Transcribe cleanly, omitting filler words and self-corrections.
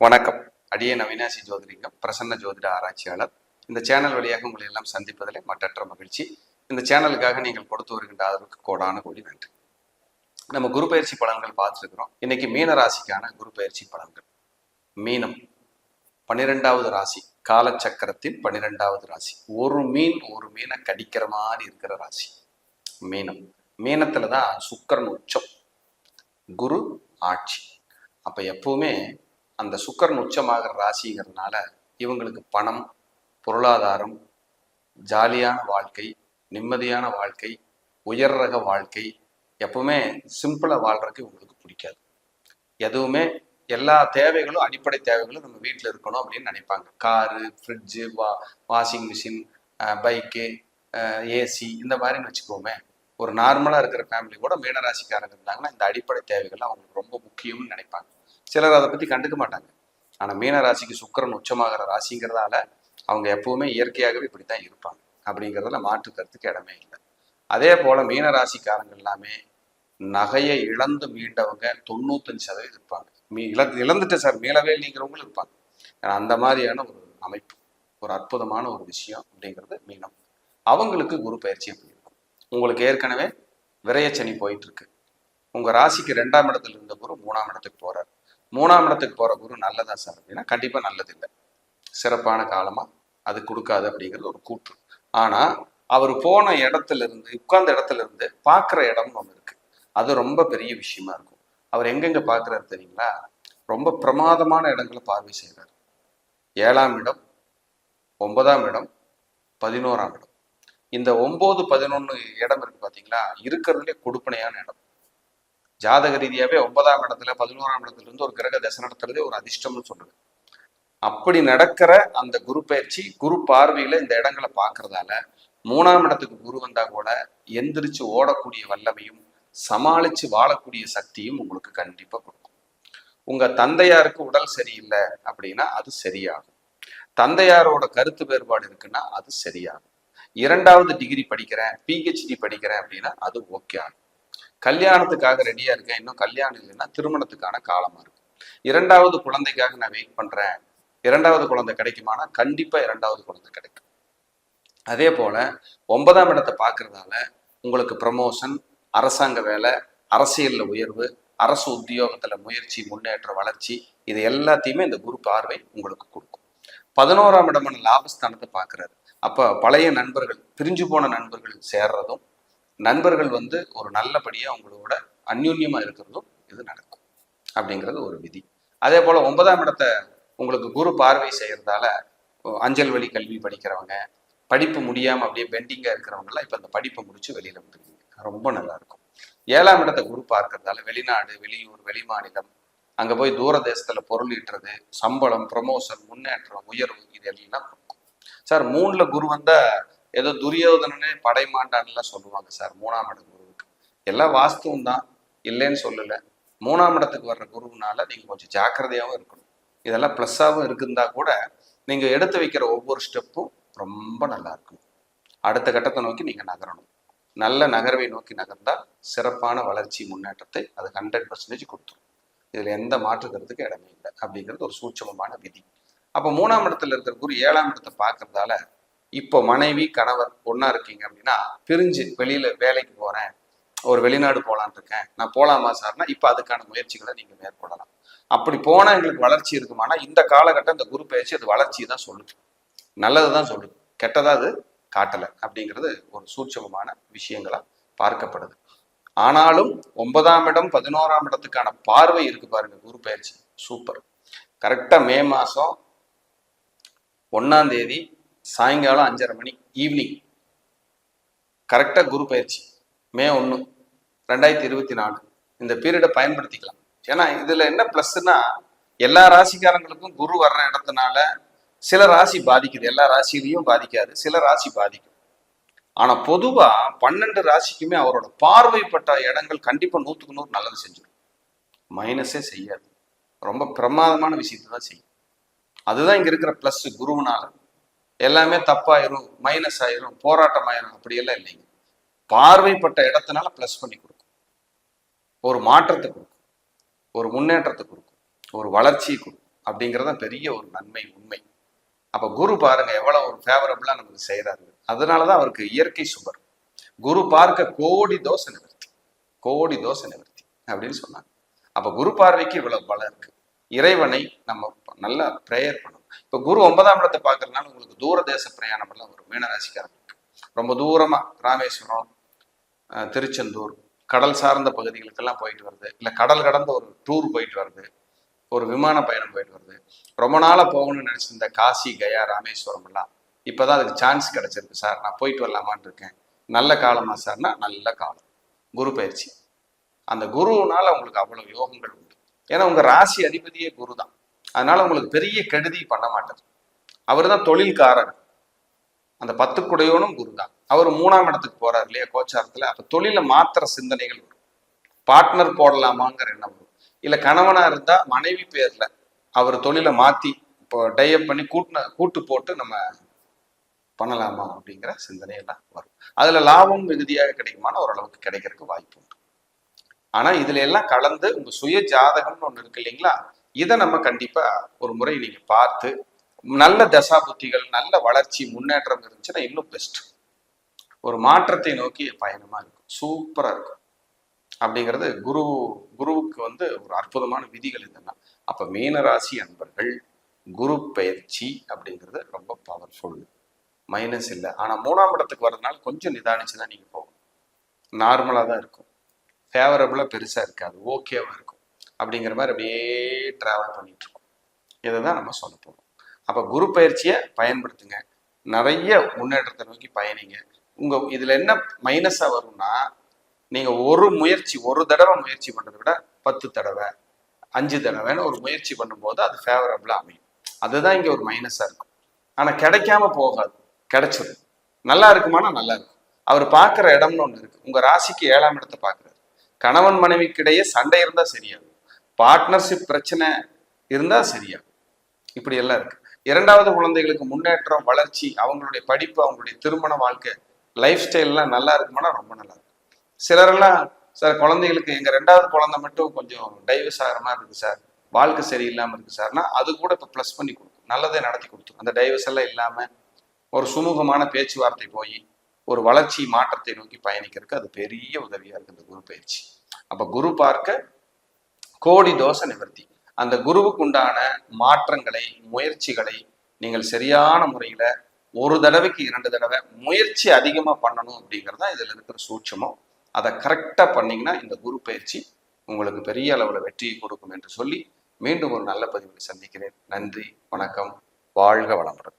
வணக்கம். அடியேன் அவினாசி ஜோதிலிங்கம், பிரசன்ன ஜோதிட ஆராய்ச்சியாளர். இந்த சேனல் வழியாக உங்களை எல்லாம் சந்திப்பதிலே மற்றற்ற மகிழ்ச்சி. இந்த சேனலுக்காக நீங்கள் கொடுத்து வருகின்ற ஆதரவுக்கு கோடான கோடி நன்றி. நம்ம குரு பயிற்சி பலன்கள் பார்த்துருக்கிறோம். இன்னைக்கு மீன ராசிக்கான குரு பயிற்சி பலன்கள். மீனம் 12வது ராசி, காலச்சக்கரத்தின் 12வது ராசி. ஒரு மீனை கடிக்கிற மாதிரி இருக்கிற ராசி மீனம். மீனத்துலதான் சுக்கிரன் உச்சம், குரு ஆட்சி. அப்ப எப்பவுமே அந்த சுக்கிரன் உச்சமாகிற ராசிங்கிறதுனால இவங்களுக்கு பணம், பொருளாதாரம், ஜாலியான வாழ்க்கை, நிம்மதியான வாழ்க்கை, உயர் ரக வாழ்க்கை, எப்பவுமே சிம்பிளா வாழ்றதுக்கு இவங்களுக்கு பிடிக்காது. எதுவுமே எல்லா தேவைகளும், அடிப்படை தேவைகளும் நம்ம வீட்டில் இருக்கணும் அப்படின்னு நினைப்பாங்க. Car, fridge, washing machine, bike, AC, இந்த மாதிரின்னு வச்சுக்கோமே. ஒரு நார்மலா இருக்கிற ஃபேமிலி கூட மீனராசிக்காரங்க இருந்தாங்கன்னா இந்த அடிப்படை தேவைகள் அவங்களுக்கு ரொம்ப முக்கியம்னு நினைப்பாங்க. சிலர் அதை பத்தி கண்டுக்க மாட்டாங்க. ஆனா மீனராசிக்கு சுக்கிரன் உச்சமாகிற ராசிங்கிறதால அவங்க எப்பவுமே இயற்கையாகவே இப்படித்தான் இருப்பாங்க. அப்படிங்கிறதுல மாற்று கருத்துக்கு இடமே இல்லை. அதே போல மீனராசிக்காரங்க எல்லாமே நகையை இழந்து மீண்டவங்க 95% இருப்பாங்க. இழந்துட்டு சார் மீளவே இல்லைங்கிறவங்களும் இருப்பாங்க. அந்த மாதிரியான ஒரு அமைப்பு, ஒரு அற்புதமான ஒரு விஷயம் அப்படிங்கிறது மீனம். அவங்களுக்கு குரு பயிற்சி எப்படி இருக்கும்? உங்களுக்கு ஏற்கனவே விரயச்சனி போயிட்டு இருக்கு. உங்க ராசிக்கு 2ஆம் இடத்துல இருந்த குரு 3ஆம் இடத்துக்கு போறாரு. 3ஆம் இடத்துக்கு போற குரு நல்லதா சார் அப்படின்னா கண்டிப்பா நல்லது இல்லை. சிறப்பான காலமா அது கொடுக்காது அப்படிங்கிறது ஒரு கூற்று. ஆனா அவர் போன இடத்துல இருந்து, உட்கார்ந்த இடத்துல இருந்து பாக்குற இடம் ஒண்ணு இருக்கு. அது ரொம்ப பெரிய விஷயமா இருக்கும். அவர் எங்கெங்க பாக்குறாரு தெரியுங்களா? ரொம்ப பிரமாதமான இடங்களை பார்வை செய்கிறார். 7ஆம் இடம், 9ஆம் இடம், 11ஆம் இடம். இந்த 9, 11 இடம் இருக்கு பாத்தீங்களா, இருக்கிறதுலே கொடுப்பனையான இடம். ஜாதக ரீதியாவே 9ஆம் இடத்துல 11ஆம் இடத்துல இருந்து ஒரு கிரக தசை நடத்துறதே ஒரு அதிர்ஷ்டம்னு சொல்றது. அப்படி நடக்கிற அந்த குரு பயிற்சி, குரு பார்வையில இந்த இடங்களை பார்க்கறதால 3ஆம் இடத்துக்கு குரு வந்தா கூட எந்திரிச்சு ஓடக்கூடிய வல்லமையும் சமாளிச்சு வாழக்கூடிய சக்தியும் உங்களுக்கு கண்டிப்பா கொடுக்கும். உங்க தந்தையாருக்கு உடல் சரியில்லை அப்படின்னா அது சரியாகும். தந்தையாரோட கருத்து வேறுபாடு இருக்குன்னா அது சரியாகும். 2வது டிகிரி படிக்கிறேன், பிஹெச்டி படிக்கிறேன் அப்படின்னா அது ஓகே ஆகும். கல்யாணத்துக்காக ரெடியா இருக்கேன், இன்னும் கல்யாணம் இல்லைன்னா திருமணத்துக்கான காலமா இருக்கும். 2வது குழந்தைக்காக நான் வெயிட் பண்றேன், 2வது குழந்தை கிடைக்குமானா கண்டிப்பா 2வது குழந்தை கிடைக்கும். அதே போல 9ஆம் இடத்தை பார்க்கறதால உங்களுக்கு ப்ரமோஷன், அரசாங்க வேலை, அரசியல்ல உயர்வு, அரசு உத்தியோகத்துல முயற்சி, முன்னேற்ற, வளர்ச்சி, இது எல்லாத்தையுமே இந்த குரு பார்வை உங்களுக்கு கொடுக்கும். 11ஆம் இடமான லாபஸ்தானத்தை பார்க்கிறாரு. அப்ப பழைய நண்பர்கள், பிரிஞ்சு போன நண்பர்கள் சேர்றதும், நண்பர்கள் ஒரு நல்லபடியா உங்களோட அந்யூன்யமா இருக்கிறதும் இது நடக்கும் அப்படிங்கிறது ஒரு விதி. அதே போல 9ஆம் இடத்தை உங்களுக்கு குரு பார்வை செய்யறதால அஞ்சல் வழி கல்வி படிக்கிறவங்க, படிப்பு முடியாம அப்படியே பெண்டிங்கா இருக்கிறவங்க எல்லாம் இப்ப இந்த படிப்பை முடிச்சு வெளியில வந்துருவீங்க. ரொம்ப நல்லா இருக்கும். 7ஆம் இடத்தை குரு பார்க்கறதால வெளிநாடு, வெளியூர், வெளிமாநிலம், அங்க போய் தூர தேசத்துல பொருள் ஈட்டுறது, சம்பளம், ப்ரமோஷன், முன்னேற்றம், உயர்வு, இது எல்லாம் கொடுக்கும். சார் 3ல குரு வந்தா ஏதோ துரியோதனனே படைமாண்டான்லாம் சொல்லுவாங்க சார் 3ஆம் இட குருவுக்கு. எல்லாம் வாஸ்துவம் தான், இல்லைன்னு சொல்லல. 3ஆம் இடத்துக்கு வர்ற குருவுனால நீங்க கொஞ்சம் ஜாக்கிரதையாகவும் இருக்கணும். இதெல்லாம் ப்ளஸ்ஸாகவும் இருக்குந்தா கூட நீங்க எடுத்து வைக்கிற ஒவ்வொரு ஸ்டெப்பும் ரொம்ப நல்லா இருக்கும். அடுத்த கட்டத்தை நோக்கி நீங்க நகரணும். நல்ல நகர்வை நோக்கி நகர்ந்தால் சிறப்பான வளர்ச்சி, முன்னேற்றத்தை அது 100% கொடுத்துரும். இதுல எந்த மாற்று கருத்துக்கு இடமே இல்லை அப்படிங்கிறது ஒரு சூட்சமமான விதி. அப்ப 3ஆம் இடத்துல இருக்கிற குரு 7ஆம் இடத்தை பார்க்கறதால இப்போ மனைவி, கணவர் ஒன்னா இருக்கீங்க அப்படின்னா பிரிஞ்சு வெளியில வேலைக்கு போறேன், ஒரு வெளிநாடு போலான் இருக்கேன், நான் போலாமா சார்னா இப்ப அதுக்கான முயற்சிகளை நீங்க மேற்கொள்ளலாம். அப்படி போனா எங்களுக்கு வளர்ச்சி இருக்குமானா இந்த காலகட்டம் இந்த குரு பயிற்சி அது வளர்ச்சி தான் சொல்லுது, நல்லதுதான் சொல்லுது, கெட்டதா அது காட்டலை அப்படிங்கிறது ஒரு சூட்சமமான விஷயங்களா பார்க்கப்படுது. ஆனாலும் 9ஆம் இடம் 11ஆம் இடத்துக்கான பார்வை இருக்கு பாருங்க குரு பயிற்சி, சூப்பர். கரெக்டா மே மாசம் 1ஆம் தேதி சாயங்காலம் 5:30 மணி ஈவினிங் கரெக்டா குரு பயிற்சி. மே 1, 2024 இந்த பீரியடை பயன்படுத்திக்கலாம். ஏன்னா இதுல என்ன பிளஸ்னா எல்லா ராசிக்காரங்களுக்கும் குரு வர்ற இடத்தினால சில ராசி பாதிக்குது, எல்லா ராசியிலையும் பாதிக்காது, சில ராசி பாதிக்கும். ஆனா பொதுவா 12 ராசிக்குமே அவரோட பார்வைப்பட்ட இடங்கள் கண்டிப்பா 100க்கு 100 நல்லது செஞ்சிடும், மைனஸே செய்யாது. ரொம்ப பிரமாதமான விஷயத்தை தான் செய்யும். அதுதான் இங்க இருக்கிற பிளஸ். குருவுனால எல்லாமே தப்பாயிரும், மைனஸ் ஆயிரும், போராட்டம் ஆயிரும் அப்படியெல்லாம் இல்லைங்க. பார்வைப்பட்ட இடத்தினால பிளஸ் பண்ணி கொடுக்கும், ஒரு மாற்றத்தை கொடுக்கும், ஒரு முன்னேற்றத்தை கொடுக்கும், ஒரு வளர்ச்சியை கொடுக்கும். அப்படிங்கிறத பெரிய ஒரு நன்மை உண்மை. அப்ப குரு பாருங்க எவ்வளவு ஒரு ஃபேவரபிளா நமக்கு செய்யறாரு. அதனாலதான் அவருக்கு இயற்கை சுபர். குரு பார்க்க கோடி தோஷ நிவர்த்தி, கோடி தோஷ நிவர்த்தி அப்படின்னு சொன்னாங்க. அப்ப குரு பார்வைக்கு இவ்வளவு பலம் இருக்கு. இறைவனை நம்ம நல்லா பிரேயர் பண்ணணும். இப்ப குரு 9ஆம் இடத்தை பார்க்கறதுனால உங்களுக்கு தூர தேச பிரயாணம் எல்லாம் ஒரு மீனராசிக்காரங்களுக்கு ரொம்ப தூரமா ராமேஸ்வரம், திருச்செந்தூர், கடல் சார்ந்த பகுதிகளுக்கெல்லாம் போயிட்டு வருது, இல்ல கடல் கடந்த ஒரு டூர் போயிட்டு வருது, ஒரு விமான பயணம் போயிட்டு வருது, ரொம்ப நாளா போகணும்னு நினைச்சிருந்த காசி, கயா, ராமேஸ்வரம் எல்லாம் இப்பதான் அதுக்கு சான்ஸ் கிடைச்சிருக்கு. சார் நான் போயிட்டு வரலாமான்னு இருக்கேன். நல்ல காலமா சார்னா நல்ல காலம். குரு பயிற்சி அந்த குருனால உங்களுக்கு அவ்வளவு யோகங்கள் உண்டு. ஏன்னா உங்க ராசி அதிபதியே குரு தான். அதனால உங்களுக்கு பெரிய கெடுதி பண்ண மாட்டார். அவர் தான் தொழில்காரர். அந்த 10 குடையோனும் குரு தான். அவர் 3ஆம் இடத்துக்கு போறாரு இல்லையா கோச்சாரத்துல. அப்ப தொழில மாத்திர சிந்தனைகள் வரும். பார்ட்னர் போடலாமாங்கிற எண்ணம் வரும். இல்ல கணவனா இருந்தா மனைவி பேர்ல அவர் தொழிலை மாத்தி இப்போ டைப் பண்ணி கூட்டு போட்டு நம்ம பண்ணலாமா அப்படிங்கிற சிந்தனை எல்லாம் வரும். அதுல லாபம் மிகுதியாக கிடைக்குமான ஓரளவுக்கு கிடைக்கிறதுக்கு வாய்ப்பு உண்டு. ஆனா இதுல எல்லாம் கலந்து உங்க சுய ஜாதகம்னு ஒண்ணு இருக்கு இல்லைங்களா, இதை நம்ம கண்டிப்பா ஒரு முறை நீங்க பார்த்து நல்ல தசா புத்திகள், நல்ல வளர்ச்சி, முன்னேற்றம் இருந்துச்சுன்னா இன்னும் பெஸ்ட். ஒரு மாற்றத்தை நோக்கி பயணமா இருக்கும், சூப்பரா இருக்கும். அப்படிங்கிறது குருவுக்கு ஒரு அற்புதமான விதிகள் இதெல்லாம். அப்ப மீனராசி அன்பர்கள் குரு பயிற்சி அப்படிங்கிறது ரொம்ப பவர்ஃபுல், மைனஸ் இல்லை. ஆனா 3ஆம் இடத்துக்கு வர்றதுனால கொஞ்சம் நிதானிச்சுதான் நீங்க போகணும். நார்மலா தான் இருக்கும், ஃபேவரபிளா பெருசா இருக்காது, ஓகேவா இருக்கும். அப்படிங்கிற மாதிரி அப்படியே டிராவல் பண்ணிட்டு இருக்கும். இதை தான் நம்ம சொல்ல போறோம். அப்ப குரு பயிற்சியை பயன்படுத்துங்க, நிறைய முன்னேற்றத்தை நோக்கி பயணிங்க. இதுல என்ன மைனஸா வரும்னா, நீங்க ஒரு தடவை முயற்சி பண்றதை விட 10 தடவை 5 தடவைன்னு ஒரு முயற்சி பண்ணும்போது அது ஃபேவரபிளா அமையும். அதுதான் இங்க ஒரு மைனஸா இருக்கும். ஆனா கிடைக்காம போகாது, கிடைச்சிடும். நல்லா இருக்குமானா நல்லா இருக்கும். அவர் பார்க்குற இடம்னு ஒண்ணு இருக்கு. உங்க ராசிக்கு 7ஆம் இடத்தை பார்க்குறாரு. கணவன் மனைவிக்கிடையே சண்டை இருந்தா சரியாகும், பார்ட்னர்ஷிப் பிரச்சனை இருந்தா சரியாகும். இப்படி எல்லாம் இருக்கு. 2வது குழந்தைகளுக்கு முன்னேற்றம், வளர்ச்சி, அவங்களுடைய படிப்பு, அவங்களுடைய திருமண வாழ்க்கை, லைஃப் ஸ்டைல் எல்லாம் நல்லா இருக்குமானா ரொம்ப நல்லா இருக்கும். சிலரெல்லாம் சார் குழந்தைகளுக்கு எங்க 2வது குழந்தை மட்டும் கொஞ்சம் டைவர்ஸ் ஆகிற மாதிரி இருக்கு சார், வாழ்க்கை சரியில்லாம இருக்கு சார்னா அது கூட இப்ப ப்ளஸ் பண்ணி கொடுக்கும், நல்லதே நடத்தி கொடுத்துரும். அந்த டைவர்ஸ் எல்லாம் இல்லாம ஒரு சுமூகமான பேச்சுவார்த்தை போய் ஒரு வளர்ச்சி மாற்றத்தை நோக்கி பயணிக்கிறதுக்கு அது பெரிய உதவியா இருக்கு இந்த குரு பயிற்சி. அப்ப குரு பார்க்க கோடி தோஷ நிவர்த்தி. அந்த குருவுக்கு உண்டான மாற்றங்களை, முயற்சிகளை நீங்கள் சரியான முறையில ஒரு தடவைக்கு 2 தடவை முயற்சி அதிகமா பண்ணணும் அப்படிங்கிறதா இதுல இருக்கிற சூட்சமம். அதை கரெக்டா பண்ணீங்கன்னா இந்த குரு பயிற்சி உங்களுக்கு பெரிய அளவுல வெற்றியை கொடுக்கும் என்று சொல்லி மீண்டும் ஒரு நல்ல பதிவில் சந்திக்கிறேன். நன்றி, வணக்கம், வாழ்க வளமுடன்.